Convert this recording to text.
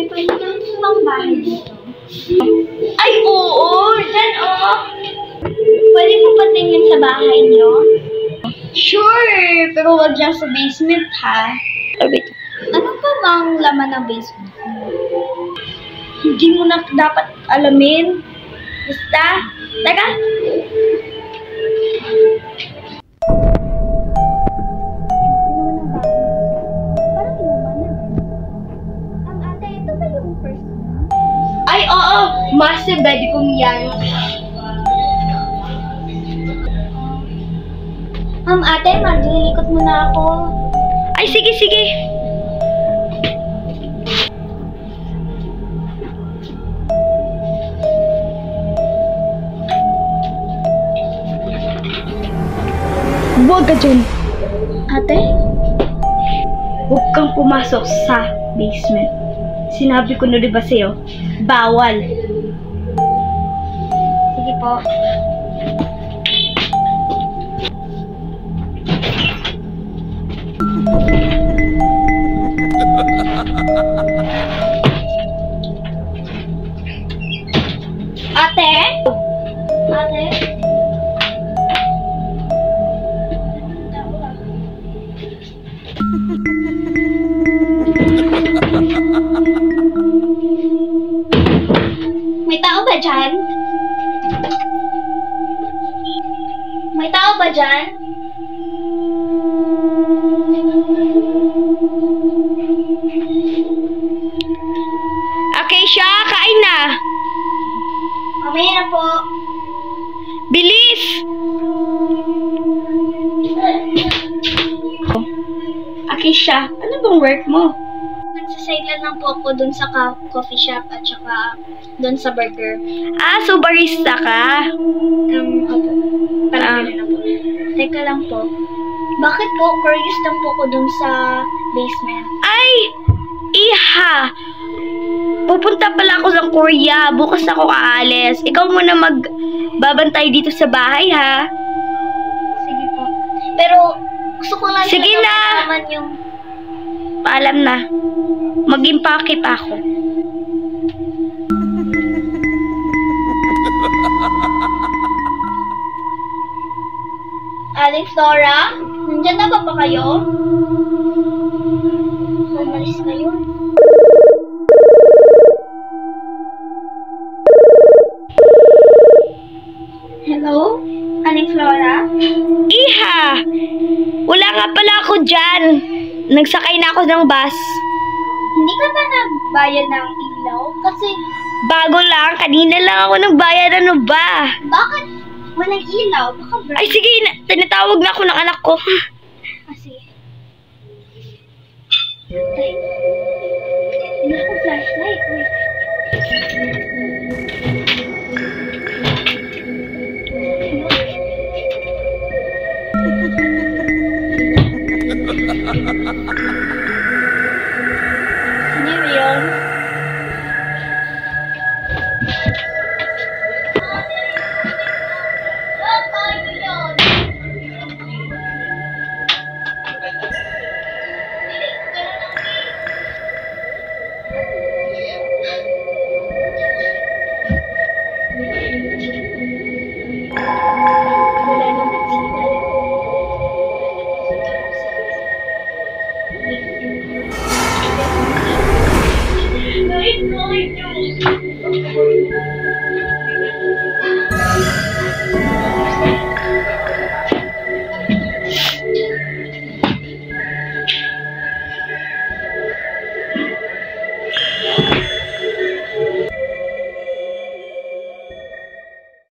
pwede naman pang bahay dito. Ay, oo! Diyan, oh! Pwede po patingin sa bahay niyo? Sure! Pero wag dyan sa basement, ha? Ano pa bang laman ng basement? Hindi mo na dapat alamin. Basta, teka! Ay, oo! Massive bedroom yan. Ate, maglilikot muna ako. Ay, sige, sige. Huwag ka dyan. Ate? Huwag kang pumasok sa basement. Sinabi ko na diba sa'yo, bawal. Sige po. Ate? Ate? May tao ba dyan? May tao ba dyan? Acacia, kain na! Mamaya na po. Bilis! Acacia, ano bang work mo? Nagsasailan lang po ako dun sa coffee shop at saka dun sa burger. Ah, so barista ka? Opo. Parang na po. Teka lang po. Bakit po? Curious lang po ako dun sa basement. Ay! Iha! Pupunta pala ako ng Korea. Bukas ako aalis. Ikaw muna magbabantay dito sa bahay, ha? Sige po. Pero gusto ko lang malaman yung... Paalam na. Mag-impake pa ako. Alex, Laura? Nandyan na ba kayo? Umalis na yun. Hello? Alex, Laura? Iha! Wala nga pala ako dyan. Nagsakay na ako ng bus. Hindi ka ba nagbayad ng ilaw? Kasi... Bago lang. Kanina lang ako nagbayad. Ano ba? Bakit walang ilaw? Baka ay, sige. Tinatawag na ako ng anak ko. Kasi... Ay. Hindi ako flashlight. Wait. Sino yun? Wala nang